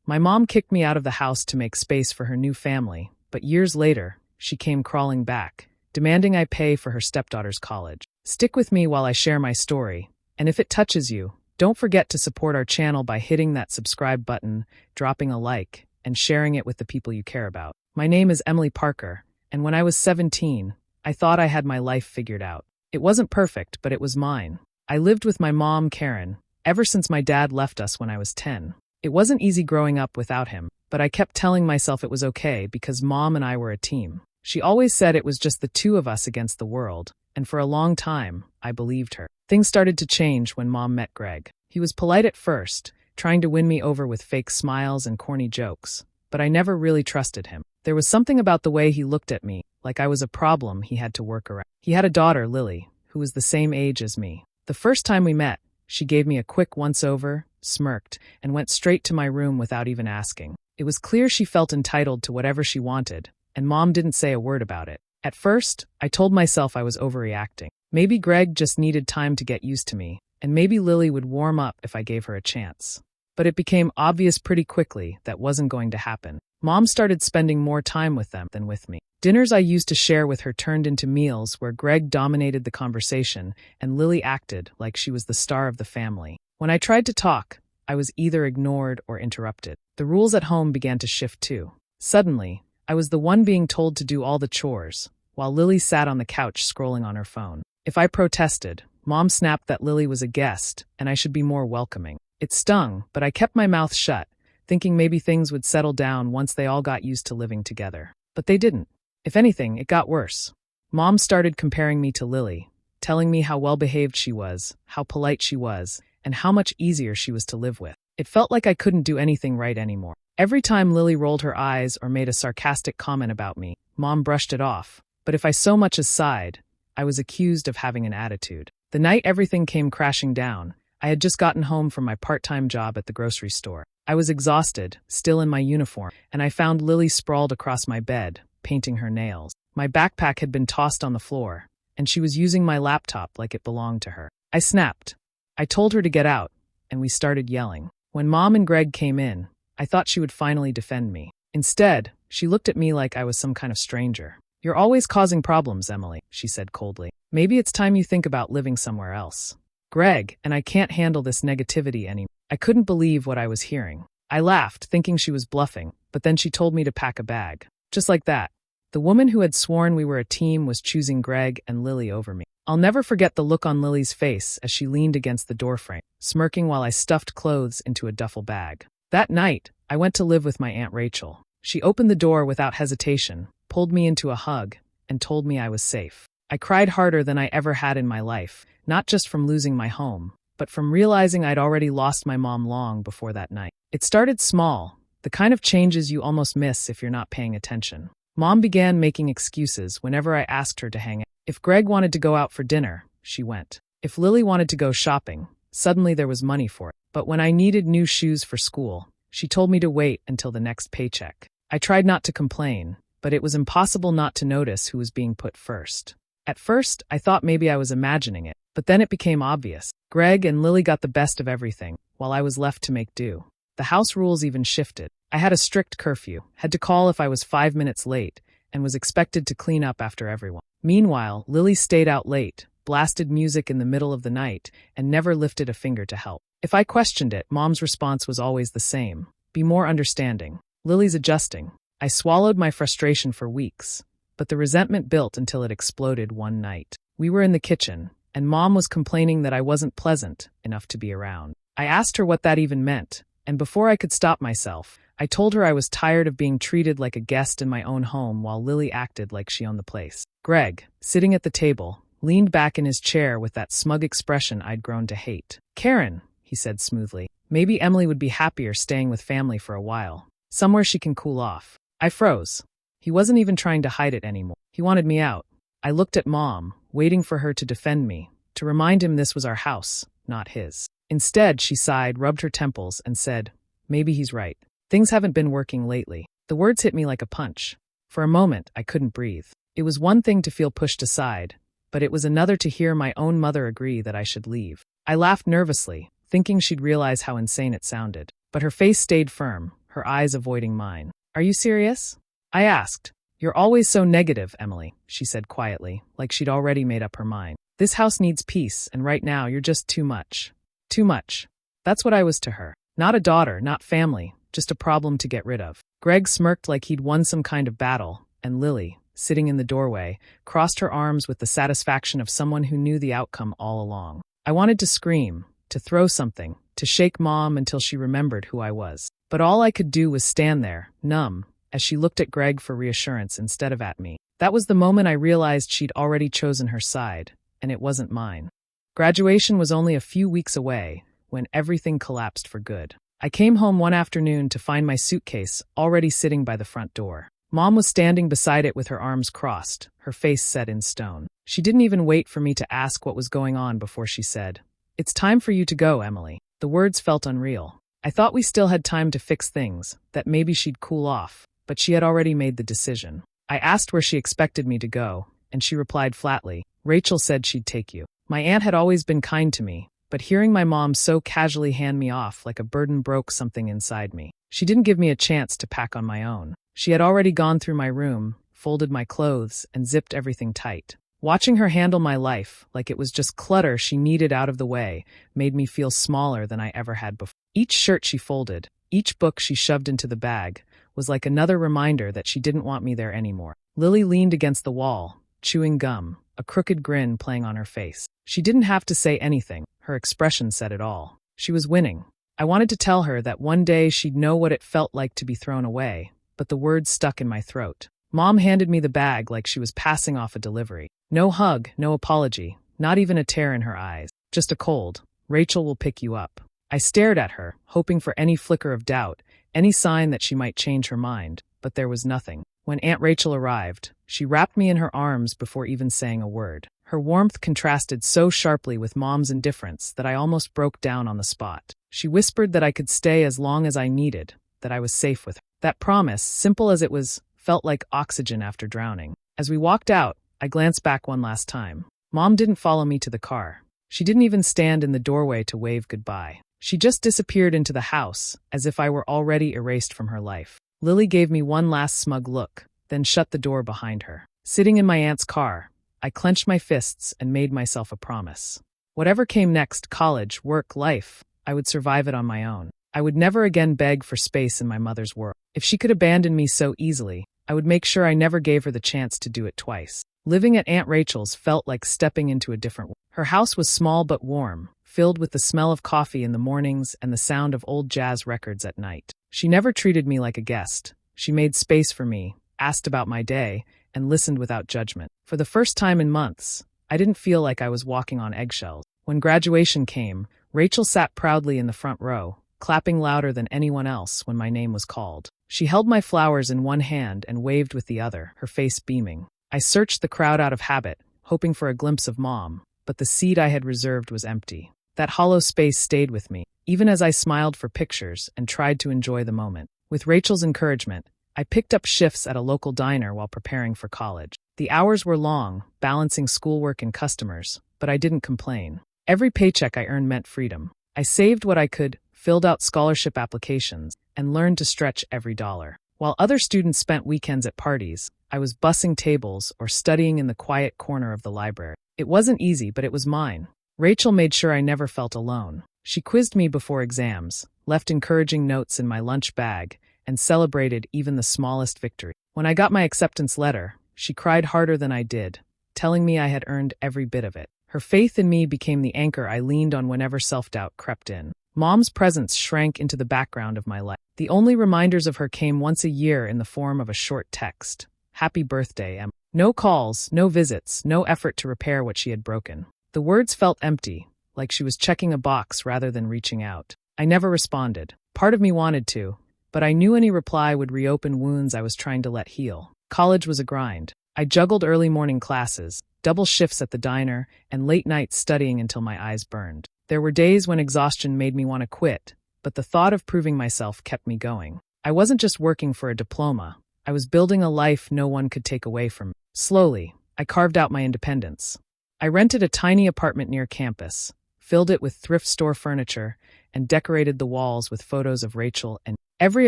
My mom kicked me out of the house to make space for her new family, but years later, she came crawling back, demanding I pay for her stepdaughter's college. Stick with me while I share my story, and if it touches you, don't forget to support our channel by hitting that subscribe button, dropping a like, and sharing it with the people you care about. My name is Emily Parker, and when I was 17, I thought I had my life figured out. It wasn't perfect, but it was mine. I lived with my mom, Karen, ever since my dad left us when I was 10. It wasn't easy growing up without him, but I kept telling myself it was okay because Mom and I were a team. She always said it was just the two of us against the world, and for a long time, I believed her. Things started to change when Mom met Greg. He was polite at first, trying to win me over with fake smiles and corny jokes, but I never really trusted him. There was something about the way he looked at me, like I was a problem he had to work around. He had a daughter, Lily, who was the same age as me. The first time we met, she gave me a quick once-over, smirked, and went straight to my room without even asking. It was clear she felt entitled to whatever she wanted, and Mom didn't say a word about it. At first, I told myself I was overreacting. Maybe Greg just needed time to get used to me, and maybe Lily would warm up if I gave her a chance. But it became obvious pretty quickly that wasn't going to happen. Mom started spending more time with them than with me. Dinners I used to share with her turned into meals where Greg dominated the conversation and Lily acted like she was the star of the family. When I tried to talk, I was either ignored or interrupted. The rules at home began to shift too. Suddenly, I was the one being told to do all the chores, while Lily sat on the couch scrolling on her phone. If I protested, Mom snapped that Lily was a guest and I should be more welcoming. It stung, but I kept my mouth shut, thinking maybe things would settle down once they all got used to living together. But they didn't. If anything, it got worse. Mom started comparing me to Lily, telling me how well-behaved she was, how polite she was, and how much easier she was to live with. It felt like I couldn't do anything right anymore. Every time Lily rolled her eyes or made a sarcastic comment about me, Mom brushed it off. But if I so much as sighed, I was accused of having an attitude. The night everything came crashing down, I had just gotten home from my part-time job at the grocery store. I was exhausted, still in my uniform, and I found Lily sprawled across my bed, painting her nails. My backpack had been tossed on the floor, and she was using my laptop like it belonged to her. I snapped. I told her to get out, and we started yelling. When Mom and Greg came in, I thought she would finally defend me. Instead, she looked at me like I was some kind of stranger. "You're always causing problems, Emily," she said coldly. "Maybe it's time you think about living somewhere else." Greg, and I can't handle this negativity anymore. I couldn't believe what I was hearing. I laughed, thinking she was bluffing, but then she told me to pack a bag. Just like that. The woman who had sworn we were a team was choosing Greg and Lily over me. I'll never forget the look on Lily's face as she leaned against the doorframe, smirking while I stuffed clothes into a duffel bag. That night, I went to live with my Aunt Rachel. She opened the door without hesitation, pulled me into a hug, and told me I was safe. I cried harder than I ever had in my life, not just from losing my home, but from realizing I'd already lost my mom long before that night. It started small, the kind of changes you almost miss if you're not paying attention. Mom began making excuses whenever I asked her to hang out. If Greg wanted to go out for dinner, she went. If Lily wanted to go shopping, suddenly there was money for it. But when I needed new shoes for school, she told me to wait until the next paycheck. I tried not to complain, but it was impossible not to notice who was being put first. At first, I thought maybe I was imagining it, but then it became obvious. Greg and Lily got the best of everything, while I was left to make do. The house rules even shifted. I had a strict curfew, had to call if I was 5 minutes late, and was expected to clean up after everyone. Meanwhile, Lily stayed out late, blasted music in the middle of the night, and never lifted a finger to help. If I questioned it, Mom's response was always the same. Be more understanding. Lily's adjusting. I swallowed my frustration for weeks, but the resentment built until it exploded one night. We were in the kitchen, and Mom was complaining that I wasn't pleasant enough to be around. I asked her what that even meant, and before I could stop myself, I told her I was tired of being treated like a guest in my own home while Lily acted like she owned the place. Greg, sitting at the table, leaned back in his chair with that smug expression I'd grown to hate. "Karen," he said smoothly, "maybe Emily would be happier staying with family for a while. Somewhere she can cool off." I froze. He wasn't even trying to hide it anymore. He wanted me out. I looked at Mom, waiting for her to defend me, to remind him this was our house, not his. Instead, she sighed, rubbed her temples, and said, "Maybe he's right. Things haven't been working lately." The words hit me like a punch. For a moment, I couldn't breathe. It was one thing to feel pushed aside, but it was another to hear my own mother agree that I should leave. I laughed nervously, thinking she'd realize how insane it sounded. But her face stayed firm, her eyes avoiding mine. "Are you serious?" I asked. "You're always so negative, Emily," she said quietly, like she'd already made up her mind. "This house needs peace, and right now you're just too much." Too much. That's what I was to her. Not a daughter, not family, just a problem to get rid of. Greg smirked like he'd won some kind of battle, and Lily, sitting in the doorway, crossed her arms with the satisfaction of someone who knew the outcome all along. I wanted to scream, to throw something, to shake Mom until she remembered who I was. But all I could do was stand there, numb, as she looked at Greg for reassurance instead of at me. That was the moment I realized she'd already chosen her side, and it wasn't mine. Graduation was only a few weeks away, when everything collapsed for good. I came home one afternoon to find my suitcase already sitting by the front door. Mom was standing beside it with her arms crossed, her face set in stone. She didn't even wait for me to ask what was going on before she said, "It's time for you to go, Emily." The words felt unreal. I thought we still had time to fix things, that maybe she'd cool off, but she had already made the decision. I asked where she expected me to go, and she replied flatly, "Rachel said she'd take you." My aunt had always been kind to me, but hearing my mom so casually hand me off like a burden broke something inside me. She didn't give me a chance to pack on my own. She had already gone through my room, folded my clothes, and zipped everything tight. Watching her handle my life, like it was just clutter she needed out of the way, made me feel smaller than I ever had before. Each shirt she folded, each book she shoved into the bag, was like another reminder that she didn't want me there anymore. Lily leaned against the wall, chewing gum, a crooked grin playing on her face. She didn't have to say anything. Her expression said it all. She was winning. I wanted to tell her that one day she'd know what it felt like to be thrown away, but the words stuck in my throat. Mom handed me the bag like she was passing off a delivery. No hug, no apology, not even a tear in her eyes. Just a cold, "Rachel will pick you up." I stared at her, hoping for any flicker of doubt, any sign that she might change her mind, but there was nothing. When Aunt Rachel arrived, she wrapped me in her arms before even saying a word. Her warmth contrasted so sharply with Mom's indifference that I almost broke down on the spot. She whispered that I could stay as long as I needed, that I was safe with her. That promise, simple as it was, felt like oxygen after drowning. As we walked out, I glanced back one last time. Mom didn't follow me to the car. She didn't even stand in the doorway to wave goodbye. She just disappeared into the house, as if I were already erased from her life. Lily gave me one last smug look, then shut the door behind her. Sitting in my aunt's car, I clenched my fists and made myself a promise. Whatever came next, college, work, life, I would survive it on my own. I would never again beg for space in my mother's world. If she could abandon me so easily, I would make sure I never gave her the chance to do it twice. Living at Aunt Rachel's felt like stepping into a different world. Her house was small but warm, filled with the smell of coffee in the mornings and the sound of old jazz records at night. She never treated me like a guest. She made space for me, asked about my day, and listened without judgment. For the first time in months, I didn't feel like I was walking on eggshells. When graduation came, Rachel sat proudly in the front row, clapping louder than anyone else when my name was called. She held my flowers in one hand and waved with the other, her face beaming. I searched the crowd out of habit, hoping for a glimpse of Mom, but the seat I had reserved was empty. That hollow space stayed with me, even as I smiled for pictures and tried to enjoy the moment. With Rachel's encouragement, I picked up shifts at a local diner while preparing for college. The hours were long, balancing schoolwork and customers, but I didn't complain. Every paycheck I earned meant freedom. I saved what I could, filled out scholarship applications, and learned to stretch every dollar. While other students spent weekends at parties, I was bussing tables or studying in the quiet corner of the library. It wasn't easy, but it was mine. Rachel made sure I never felt alone. She quizzed me before exams, left encouraging notes in my lunch bag, and celebrated even the smallest victory. When I got my acceptance letter, she cried harder than I did, telling me I had earned every bit of it. Her faith in me became the anchor I leaned on whenever self-doubt crept in. Mom's presence shrank into the background of my life. The only reminders of her came once a year in the form of a short text. "Happy birthday, Em." No calls, no visits, no effort to repair what she had broken. The words felt empty, like she was checking a box rather than reaching out. I never responded. Part of me wanted to, but I knew any reply would reopen wounds I was trying to let heal. College was a grind. I juggled early morning classes, double shifts at the diner, and late nights studying until my eyes burned. There were days when exhaustion made me want to quit, but the thought of proving myself kept me going. I wasn't just working for a diploma. I was building a life no one could take away from me. Slowly, I carved out my independence. I rented a tiny apartment near campus, filled it with thrift store furniture, and decorated the walls with photos of Rachel and Every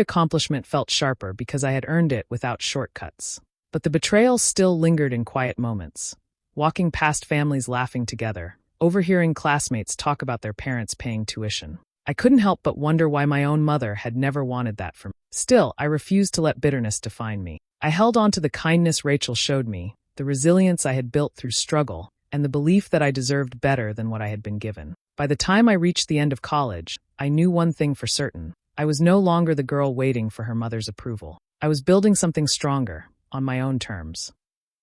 accomplishment felt sharper because I had earned it without shortcuts. But the betrayal still lingered in quiet moments. Walking past families laughing together, overhearing classmates talk about their parents paying tuition. I couldn't help but wonder why my own mother had never wanted that for me. Still, I refused to let bitterness define me. I held on to the kindness Rachel showed me, the resilience I had built through struggle, and the belief that I deserved better than what I had been given. By the time I reached the end of college, I knew one thing for certain. I was no longer the girl waiting for her mother's approval. I was building something stronger, on my own terms.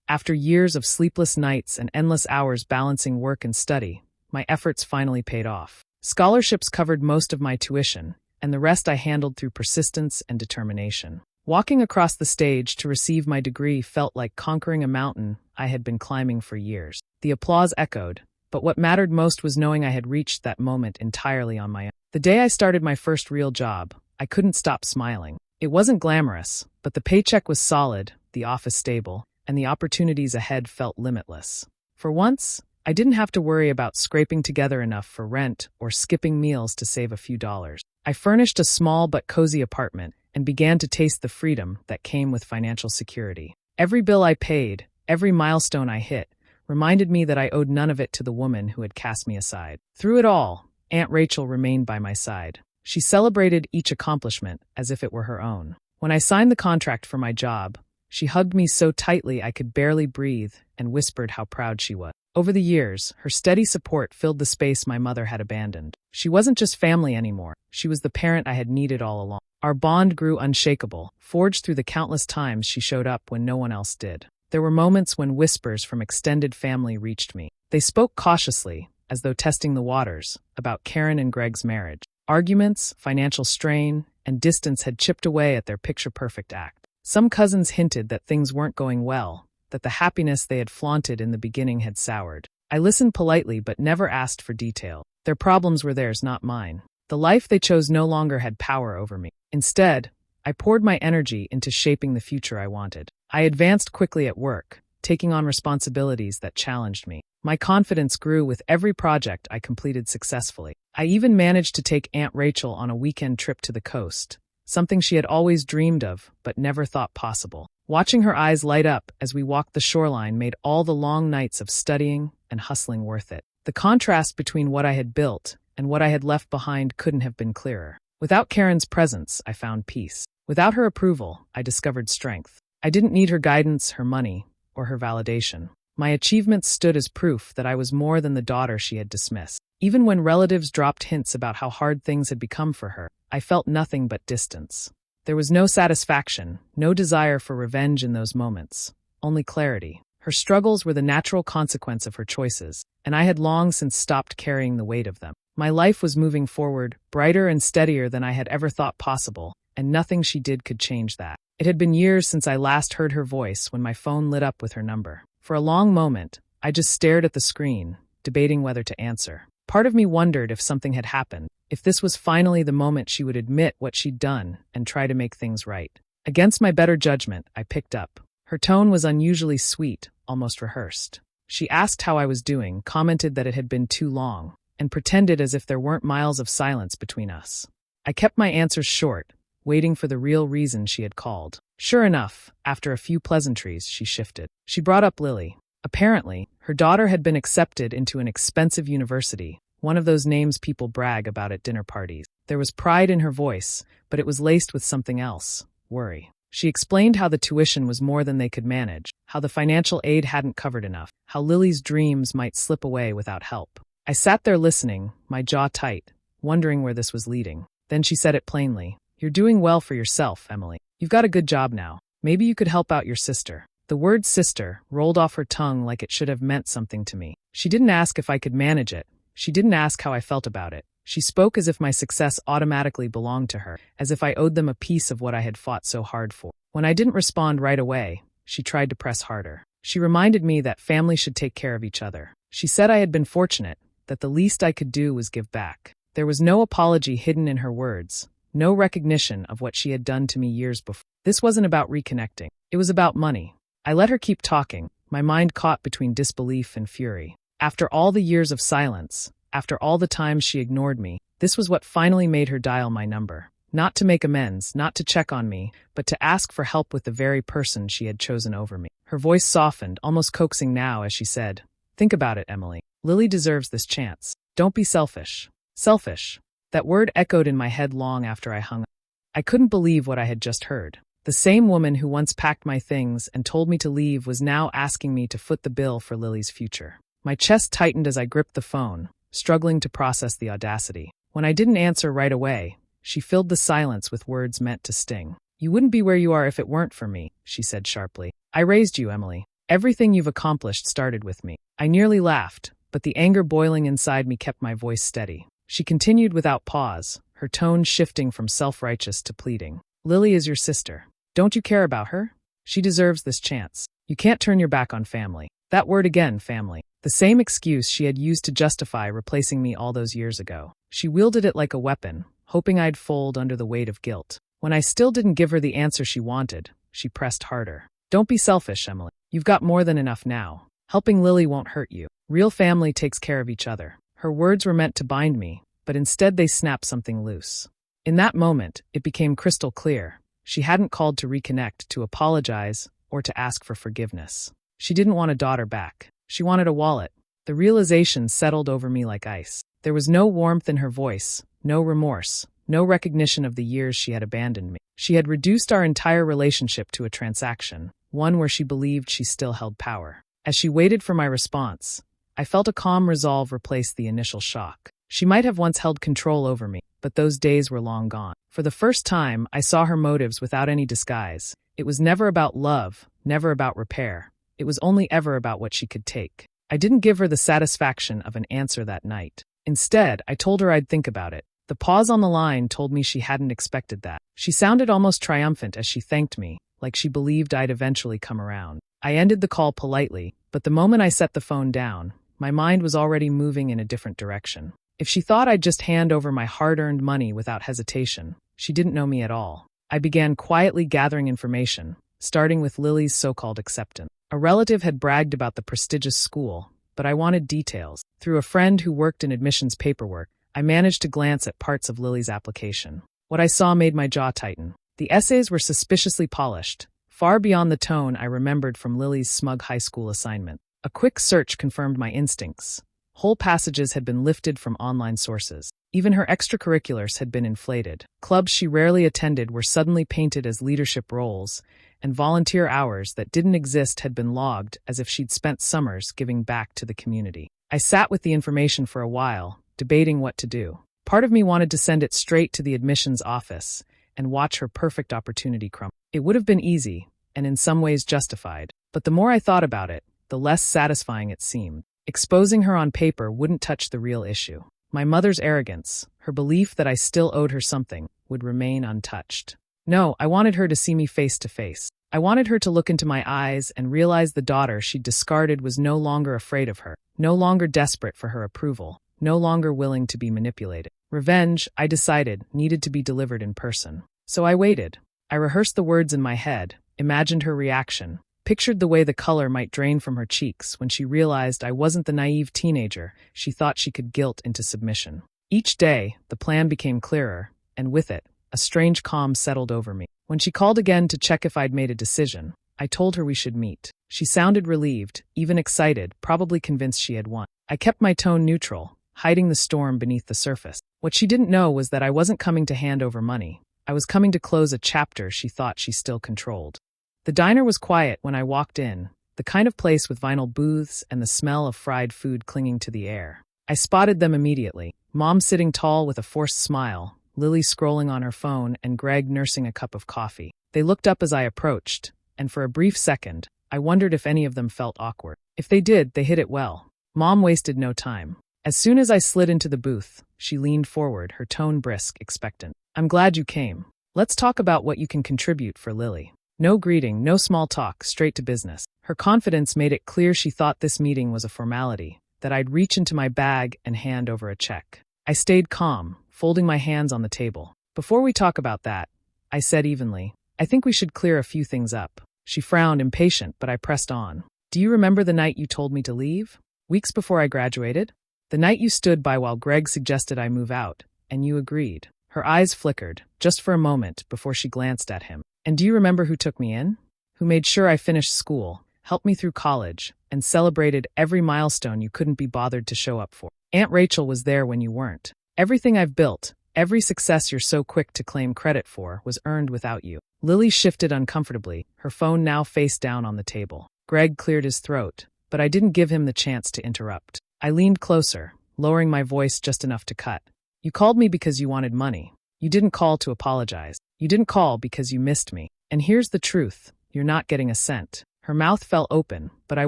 After years of sleepless nights and endless hours balancing work and study, my efforts finally paid off. Scholarships covered most of my tuition, and the rest I handled through persistence and determination. Walking across the stage to receive my degree felt like conquering a mountain I had been climbing for years. The applause echoed, but what mattered most was knowing I had reached that moment entirely on my own. The day I started my first real job, I couldn't stop smiling. It wasn't glamorous, but the paycheck was solid, the office stable, and the opportunities ahead felt limitless. For once, I didn't have to worry about scraping together enough for rent or skipping meals to save a few dollars. I furnished a small but cozy apartment and began to taste the freedom that came with financial security. Every bill I paid, every milestone I hit, reminded me that I owed none of it to the woman who had cast me aside. Through it all, Aunt Rachel remained by my side. She celebrated each accomplishment as if it were her own. When I signed the contract for my job, she hugged me so tightly I could barely breathe and whispered how proud she was. Over the years, her steady support filled the space my mother had abandoned. She wasn't just family anymore. She was the parent I had needed all along. Our bond grew unshakable, forged through the countless times she showed up when no one else did. There were moments when whispers from extended family reached me. They spoke cautiously, as though testing the waters, about Karen and Greg's marriage. Arguments, financial strain, and distance had chipped away at their picture-perfect act. Some cousins hinted that things weren't going well, that the happiness they had flaunted in the beginning had soured. I listened politely but never asked for detail. Their problems were theirs, not mine. The life they chose no longer had power over me. Instead, I poured my energy into shaping the future I wanted. I advanced quickly at work, taking on responsibilities that challenged me. My confidence grew with every project I completed successfully. I even managed to take Aunt Rachel on a weekend trip to the coast, something she had always dreamed of but never thought possible. Watching her eyes light up as we walked the shoreline made all the long nights of studying and hustling worth it. The contrast between what I had built and what I had left behind couldn't have been clearer. Without Karen's presence, I found peace. Without her approval, I discovered strength. I didn't need her guidance, her money, or her validation. My achievements stood as proof that I was more than the daughter she had dismissed. Even when relatives dropped hints about how hard things had become for her, I felt nothing but distance. There was no satisfaction, no desire for revenge in those moments, only clarity. Her struggles were the natural consequence of her choices, and I had long since stopped carrying the weight of them. My life was moving forward, brighter and steadier than I had ever thought possible, and nothing she did could change that. It had been years since I last heard her voice when my phone lit up with her number. For a long moment, I just stared at the screen, debating whether to answer. Part of me wondered if something had happened, if this was finally the moment she would admit what she'd done and try to make things right. Against my better judgment, I picked up. Her tone was unusually sweet, almost rehearsed. She asked how I was doing, commented that it had been too long, and pretended as if there weren't miles of silence between us. I kept my answers short, waiting for the real reason she had called. Sure enough, after a few pleasantries, she shifted. She brought up Lily. Apparently, her daughter had been accepted into an expensive university, one of those names people brag about at dinner parties. There was pride in her voice, but it was laced with something else, worry. She explained how the tuition was more than they could manage, how the financial aid hadn't covered enough, how Lily's dreams might slip away without help. I sat there listening, my jaw tight, wondering where this was leading. Then she said it plainly. "You're doing well for yourself, Emily. You've got a good job now. Maybe you could help out your sister." The word sister rolled off her tongue like it should have meant something to me. She didn't ask if I could manage it. She didn't ask how I felt about it. She spoke as if my success automatically belonged to her, as if I owed them a piece of what I had fought so hard for. When I didn't respond right away, she tried to press harder. She reminded me that family should take care of each other. She said I had been fortunate, that the least I could do was give back. There was no apology hidden in her words, no recognition of what she had done to me years before. This wasn't about reconnecting. It was about money. I let her keep talking, my mind caught between disbelief and fury. After all the years of silence, after all the times she ignored me, this was what finally made her dial my number. Not to make amends, not to check on me, but to ask for help with the very person she had chosen over me. Her voice softened, almost coaxing now as she said, "Think about it, Emily. Lily deserves this chance. Don't be selfish." Selfish. That word echoed in my head long after I hung up. I couldn't believe what I had just heard. The same woman who once packed my things and told me to leave was now asking me to foot the bill for Lily's future. My chest tightened as I gripped the phone, struggling to process the audacity. When I didn't answer right away, she filled the silence with words meant to sting. "You wouldn't be where you are if it weren't for me," she said sharply. "I raised you, Emily. Everything you've accomplished started with me." I nearly laughed, but the anger boiling inside me kept my voice steady. She continued without pause, her tone shifting from self-righteous to pleading. "Lily is your sister. Don't you care about her? She deserves this chance. You can't turn your back on family." That word again, family. The same excuse she had used to justify replacing me all those years ago. She wielded it like a weapon, hoping I'd fold under the weight of guilt. When I still didn't give her the answer she wanted, she pressed harder. "Don't be selfish, Emily. You've got more than enough now. Helping Lily won't hurt you. Real family takes care of each other." Her words were meant to bind me, but instead they snapped something loose. In that moment, it became crystal clear. She hadn't called to reconnect, to apologize, or to ask for forgiveness. She didn't want a daughter back. She wanted a wallet. The realization settled over me like ice. There was no warmth in her voice, no remorse, no recognition of the years she had abandoned me. She had reduced our entire relationship to a transaction, one where she believed she still held power. As she waited for my response, I felt a calm resolve replace the initial shock. She might have once held control over me, but those days were long gone. For the first time, I saw her motives without any disguise. It was never about love, never about repair. It was only ever about what she could take. I didn't give her the satisfaction of an answer that night. Instead, I told her I'd think about it. The pause on the line told me she hadn't expected that. She sounded almost triumphant as she thanked me, like she believed I'd eventually come around. I ended the call politely, but the moment I set the phone down, my mind was already moving in a different direction. If she thought I'd just hand over my hard-earned money without hesitation, she didn't know me at all. I began quietly gathering information, starting with Lily's so-called acceptance. A relative had bragged about the prestigious school, but I wanted details. Through a friend who worked in admissions paperwork, I managed to glance at parts of Lily's application. What I saw made my jaw tighten. The essays were suspiciously polished, far beyond the tone I remembered from Lily's smug high school assignment. A quick search confirmed my instincts. Whole passages had been lifted from online sources. Even her extracurriculars had been inflated. Clubs she rarely attended were suddenly painted as leadership roles, and volunteer hours that didn't exist had been logged as if she'd spent summers giving back to the community. I sat with the information for a while, debating what to do. Part of me wanted to send it straight to the admissions office and watch her perfect opportunity crumble. It would have been easy, and in some ways justified. But the more I thought about it, the less satisfying it seemed. Exposing her on paper wouldn't touch the real issue. My mother's arrogance, her belief that I still owed her something, would remain untouched. No, I wanted her to see me face to face. I wanted her to look into my eyes and realize the daughter she'd discarded was no longer afraid of her, no longer desperate for her approval, no longer willing to be manipulated. Revenge, I decided, needed to be delivered in person. So I waited. I rehearsed the words in my head, imagined her reaction, pictured the way the color might drain from her cheeks when she realized I wasn't the naive teenager she thought she could guilt into submission. Each day, the plan became clearer, and with it, a strange calm settled over me. When she called again to check if I'd made a decision, I told her we should meet. She sounded relieved, even excited, probably convinced she had won. I kept my tone neutral, hiding the storm beneath the surface. What she didn't know was that I wasn't coming to hand over money. I was coming to close a chapter she thought she still controlled. The diner was quiet when I walked in, the kind of place with vinyl booths and the smell of fried food clinging to the air. I spotted them immediately. Mom sitting tall with a forced smile, Lily scrolling on her phone, and Greg nursing a cup of coffee. They looked up as I approached, and for a brief second, I wondered if any of them felt awkward. If they did, they hid it well. Mom wasted no time. As soon as I slid into the booth, she leaned forward, her tone brisk, expectant. "I'm glad you came. Let's talk about what you can contribute for Lily." No greeting, no small talk, straight to business. Her confidence made it clear she thought this meeting was a formality, that I'd reach into my bag and hand over a check. I stayed calm, folding my hands on the table. "Before we talk about that," I said evenly, "I think we should clear a few things up." She frowned, impatient, but I pressed on. "Do you remember the night you told me to leave? Weeks before I graduated? The night you stood by while Greg suggested I move out, and you agreed." Her eyes flickered, just for a moment, before she glanced at him. And do you remember who took me in? Who made sure I finished school, helped me through college, and celebrated every milestone you couldn't be bothered to show up for? Aunt Rachel was there when you weren't. Everything I've built, every success you're so quick to claim credit for, was earned without you. Lily shifted uncomfortably, her phone now face down on the table. Greg cleared his throat, but I didn't give him the chance to interrupt. I leaned closer, lowering my voice just enough to cut. You called me because you wanted money. You didn't call to apologize. You didn't call because you missed me. And here's the truth. You're not getting a cent. Her mouth fell open, but I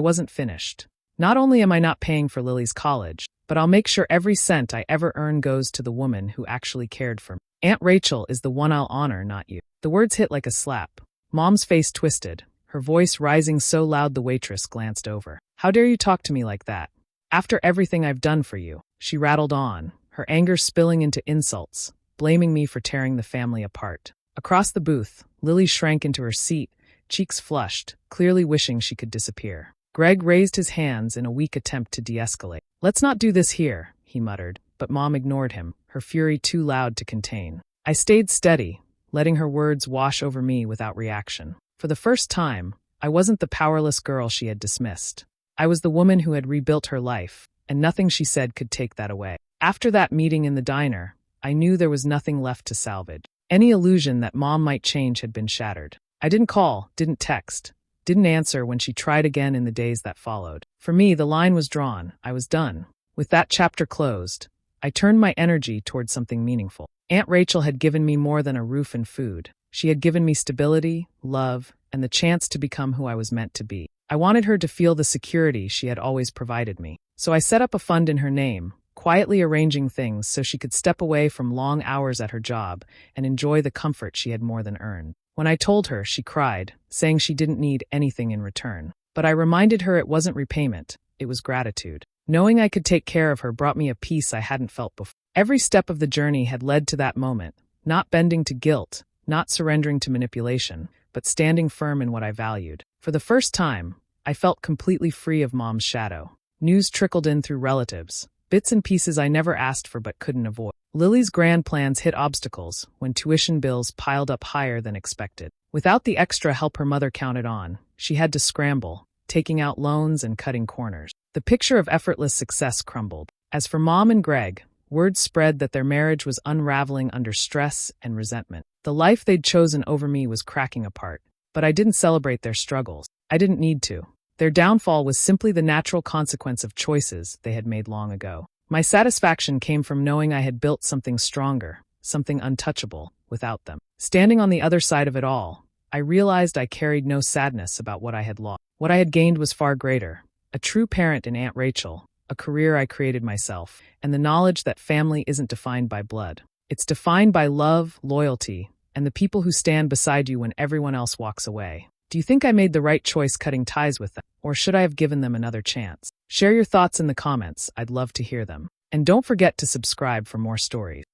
wasn't finished. Not only am I not paying for Lily's college, but I'll make sure every cent I ever earn goes to the woman who actually cared for me. Aunt Rachel is the one I'll honor, not you. The words hit like a slap. Mom's face twisted, her voice rising so loud the waitress glanced over. How dare you talk to me like that? After everything I've done for you, she rattled on, her anger spilling into insults, blaming me for tearing the family apart. Across the booth, Lily shrank into her seat, cheeks flushed, clearly wishing she could disappear. Greg raised his hands in a weak attempt to de-escalate. Let's not do this here, he muttered, but Mom ignored him, her fury too loud to contain. I stayed steady, letting her words wash over me without reaction. For the first time, I wasn't the powerless girl she had dismissed. I was the woman who had rebuilt her life, and nothing she said could take that away. After that meeting in the diner, I knew there was nothing left to salvage. Any illusion that Mom might change had been shattered. I didn't call, didn't text, didn't answer when she tried again in the days that followed. For me, the line was drawn. I was done. With that chapter closed, I turned my energy toward something meaningful. Aunt Rachel had given me more than a roof and food. She had given me stability, love, and the chance to become who I was meant to be. I wanted her to feel the security she had always provided me. So I set up a fund in her name, quietly arranging things so she could step away from long hours at her job and enjoy the comfort she had more than earned. When I told her, she cried, saying she didn't need anything in return. But I reminded her it wasn't repayment, it was gratitude. Knowing I could take care of her brought me a peace I hadn't felt before. Every step of the journey had led to that moment, not bending to guilt, not surrendering to manipulation, but standing firm in what I valued. For the first time, I felt completely free of Mom's shadow. News trickled in through relatives, bits and pieces I never asked for but couldn't avoid. Lily's grand plans hit obstacles when tuition bills piled up higher than expected. Without the extra help her mother counted on, she had to scramble, taking out loans and cutting corners. The picture of effortless success crumbled. As for Mom and Greg, word spread that their marriage was unraveling under stress and resentment. The life they'd chosen over me was cracking apart, but I didn't celebrate their struggles. I didn't need to. Their downfall was simply the natural consequence of choices they had made long ago. My satisfaction came from knowing I had built something stronger, something untouchable, without them. Standing on the other side of it all, I realized I carried no sadness about what I had lost. What I had gained was far greater. A true parent in Aunt Rachel, a career I created myself, and the knowledge that family isn't defined by blood. It's defined by love, loyalty, and the people who stand beside you when everyone else walks away. Do you think I made the right choice cutting ties with them, or should I have given them another chance? Share your thoughts in the comments. I'd love to hear them. And don't forget to subscribe for more stories.